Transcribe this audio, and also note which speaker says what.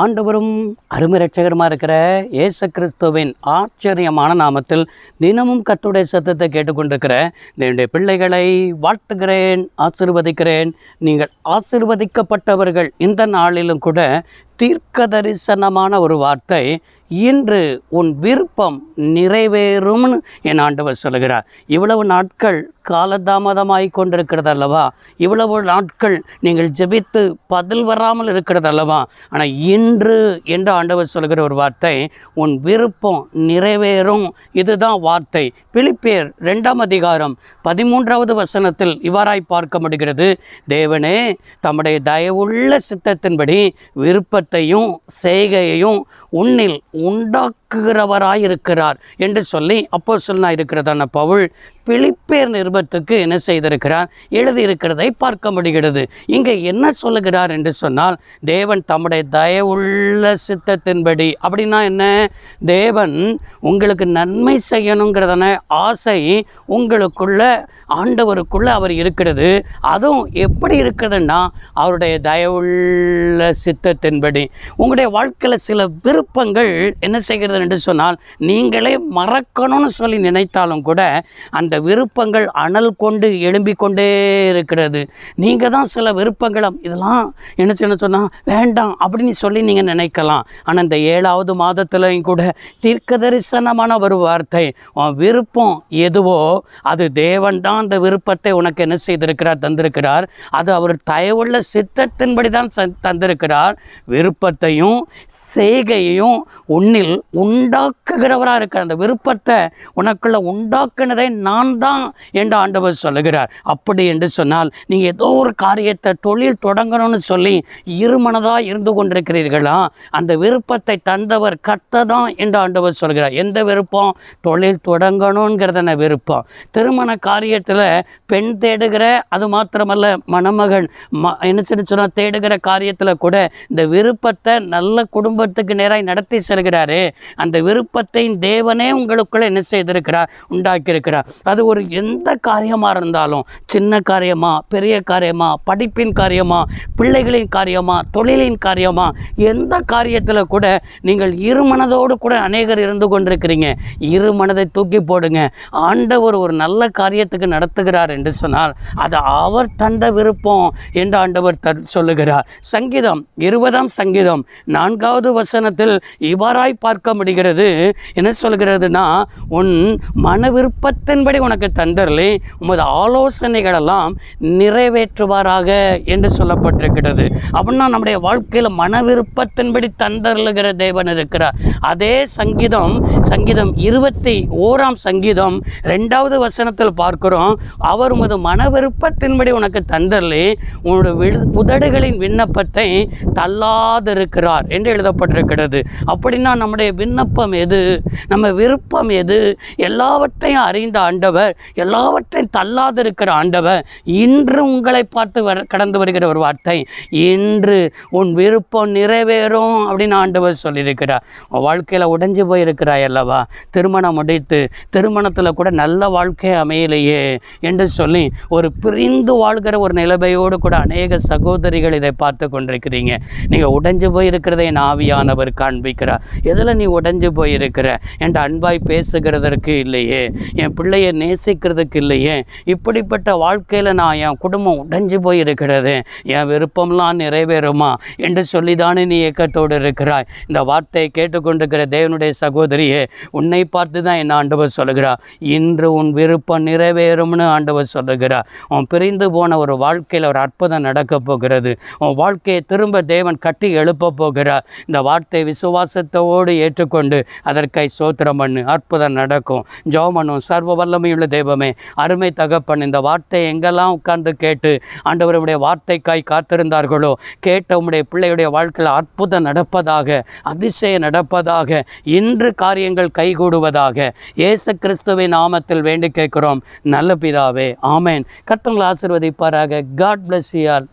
Speaker 1: ஆண்டவரும் அருமை இரட்சகருமா இருக்கிற இயேசு கிறிஸ்துவின் ஆச்சரியமான நாமத்தில் தினமும் கர்த்தருடைய சத்தத்தை கேட்டுக்கொண்டிருக்கிற என்னுடைய பிள்ளைகளை வாழ்த்துகிறேன், ஆசீர்வதிக்கிறேன். நீங்கள் ஆசீர்வதிக்கப்பட்டவர்கள். இந்த நாளிலும் கூட தீர்க்க தரிசனமான ஒரு வார்த்தை, இன்று உன் விருப்பம் நிறைவேறும்னு என் ஆண்டவர் சொல்லுகிறார். இவ்வளவு நாட்கள் காலதாமதமாகி கொண்டிருக்கிறது அல்லவா? இவ்வளவு நாட்கள் நீங்கள் ஜெபித்து பதில் வராமல் இருக்கிறது அல்லவா? ஆனால் இன்று என்று ஆண்டவர் சொல்கிற ஒரு வார்த்தை, உன் விருப்பம் நிறைவேறும். இதுதான் வார்த்தை. பிலிப்பியர் 2ஆம் அதிகாரம் 13வது வசனத்தில் இவ்வாறாய் பார்க்க முடிகிறது. தேவனே தம்முடைய தயவுள்ள சித்தத்தின்படி விருப்பத்தையும் செய்கையையும் உன்னில் உண்டாக்குகிறவராயிருக்கிறார் என்று சொல்லி அப்போஸ்தலனாய் இருக்கிறதான பவுல் பிலிப்பியர் நிருபத்துக்கு என்ன செய்திருக்கிறார், எழுதியிருக்கிறதை பார்க்க முடிகிறது. இங்கே என்ன சொல்லுகிறார் என்று சொன்னால், தேவன் தம்முடைய தயவுள்ள சித்தத்தின்படி. அப்படின்னா என்ன? தேவன் உங்களுக்கு நன்மை செய்யணுங்கிறதான ஆசை உங்களுக்குள்ள, ஆண்டவருக்குள்ள அவர் இருக்கிறது. அதுவும் எப்படி இருக்குதுன்னா, அவருடைய தயவுள்ள சித்தத்தின்படி. உங்களுடைய வாழ்க்கையில் சில விருப்பங்கள் என்ன செய்கிறது என்று சொன்னால், நீங்களே மறக்கணும்னு சொல்லி நினைத்தாலும் கூட அந்த விருப்பங்கள் அனல் கொண்டு எழும்பிக் கொண்டே இருக்கிறது. நீங்கள் தான் சில விருப்பங்களை இதெல்லாம் என்ன சொன்னால் வேண்டாம் அப்படின்னு சொல்லி நீங்கள் நினைக்கலாம். ஆனால் இந்த 7வது மாதத்துலையும் கூட தீர்க்க தரிசனமான ஒரு வார்த்தை, விருப்பம் எதுவோ அது தேவன் தான் அந்த விருப்பத்தை உனக்கு என்ன செய்திருக்கிறார், தந்திருக்கிறார். அது அவர் தயவுள்ள சித்தத்தின்படி தான் தந்திருக்கிறார். விருப்பத்தையும் செய்கையையும் உன்னில் உண்டாக்குகிறவராக இருக்கிற அந்த விருப்பத்தை உனக்குள்ள உண்டாக்குனதை நான் தான் என்று ஆண்டவர் சொல்லுகிறார். அப்படி என்று சொன்னால், நீங்கள் ஏதோ ஒரு காரியத்தை தொழில் தொடங்கணும்னு சொல்லி இருமனதாக இருந்து கொண்டிருக்கிறீர்களா? அந்த விருப்பத்தை தந்தவர் கர்த்தர் தான் என்று ஆண்டவர் சொல்கிறார். எந்த விருப்பம்? தொழில் தொடங்கணுங்கிறதான விருப்பம். திருமண காரியத்தில் பெண் தேடுகிற, அது மாத்திரமல்ல மணமகன் என்ன சொன்னால் தேடுகிற காரியத்தில் கூட இந்த விருப்பத்தை நல்ல குடும்பத்துக்கு நேராக நடத்தி செல்கிறாரு. அந்த விருப்பத்தை தேவனே உங்களுக்குள்ள என்ன செய்திருக்கிறார், உண்டாக்கியிருக்கிறார். அது ஒரு எந்த காரியமாக இருந்தாலும், சின்ன காரியமா, பெரிய காரியமா, படிப்பின் காரியமா, பிள்ளைகளின் காரியமா, தொழிலின் காரியமா, எந்த காரியத்தில் கூட நீங்கள் இருமனதோடு கூட அநேகர் இருந்து கொண்டிருக்கிறீங்க. இருமனதை தூக்கி போடுங்க. ஆண்டவர் ஒரு நல்ல காரியத்துக்கு நடத்துகிறார் என்று சொன்னால் அது அவர் தந்த விருப்பம் என்று ஆண்டவர் சொல்லுகிறார். சங்கீதம் 20ஆம் சங்கீதம் 4வது வசனத்தில் இவ்வாறாய் பார்க்க முடிகிறது. என்ன சொல்கிறதுனா, உன் மன விருப்பத்தின்படி உனக்கு தந்தரலே உமது ஆலோசனைகளெல்லாம் நிறைவேற்றுவாராக என்று சொல்லப்பட்டிருக்கிறது. அப்படின்னா நம்முடைய வாழ்க்கையில் மன விருப்பத்தின்படி தந்தருளுகிற தேவன் இருக்கிறார். அதே சங்கீதம் 21ஆம் சங்கீதம் 2வது வசனத்தில் பார்க்கிறோம், அவர் உமது மன விருப்பத்தின்படி உனக்கு தந்தரலே உன்னுடைய உதடுகளின் விண்ணப்பத்தை தள்ளாதிருக்கிறார் என்று எழுதப்பட்டிருக்கிறது. அப்படின்னா நம்முடைய விண்ணப்பம் எது, நம்ம விருப்பம் எது? எல்லாவற்றையும் அறிந்த ஆண்டவர், எல்லாவற்றையும் தள்ளாதிருக்கிற ஆண்டவர் இன்று உங்களை பார்த்து கடந்து வருகிற ஒரு வார்த்தை, இன்று உன் விருப்பம் நிறைவேறும் அப்படின்னு ஆண்டவர் சொல்லியிருக்கிறார். வாழ்க்கையில் உடைஞ்சு போயிருக்கிறாய் அல்லவா? திருமணம் முடித்து திருமணத்தில் கூட நல்ல வாழ்க்கை அமையலையே என்று சொல்லி ஒரு பிரிந்து வாழ்கிற ஒரு நிலைமையோடு கூட அநேக சகோதரிகள் இதை பார்த்து கொண்டிருக்கிறீங்க. நீங்கள் உடைஞ்சு போயிருக்கிறதை என் ஆவியானவர் காண்பிக்கிறார். எதில் நீ உடைஞ்சு போயிருக்கிற? என் அன்பாய் பேசுகிறதற்கு இல்லையே, என் பிள்ளையை நேசிக்கிறதுக்கு இல்லையே, இப்படிப்பட்ட வாழ்க்கையில் நான் என் குடும்பம் உடைஞ்சு போயிருக்கிறது, என் விருப்பம்லாம் நிறைவேறுமா என்று சொல்லிதானே நீ ஏக்கத்தோடு இருக்கிறாய். இந்த வார்த்தையை கேட்டுக்கொண்டிருக்கிற தேவனுடைய சகோதரியே, உன்னை பார்த்து தான் என் ஆண்டவர் சொல்லுகிறார், இன்று உன் விருப்பம் நிறைவேறும்னு ஆண்டவர் சொல்லுகிறார். உன் பிரிந்து போன ஒரு வாழ்க்கையில் ஒரு அற்புதம் நடக்க போகிறது. உன் வாழ்க்கையை திரும்ப தேவன் கட்டி எழுப்ப போகிறார். இந்த வார்த்தை விசுவாசத்தோடு ஏற்றுக்கொண்டு அதற்காய் ஸ்தோத்திரம் பண்ணு. அற்புதம் நடக்கும். ஜெபமனும் சர்வ வல்லமையுள்ள தெய்வமே, அருமை தகப்பன், இந்த வார்த்தையை எங்கெல்லாம் உட்கார்ந்து கேட்டு ஆண்டவருடைய வார்த்தைக்காய் காத்திருந்தார்களோ, கேட்ட உம்முடைய பிள்ளையுடைய வாழ்க்கையில் அற்புதம் நடப்பதாக, அதிசயம் நடப்பதாக, இன்று காரியங்கள் கைகூடுவதாக இயேசு கிறிஸ்துவின் நாமத்தில் வேண்டி கேட்கிறோம் நல்ல பிதாவே, ஆமேன். கர்த்தர் உங்களை ஆசீர்வதிப்பாராக. God bless you all.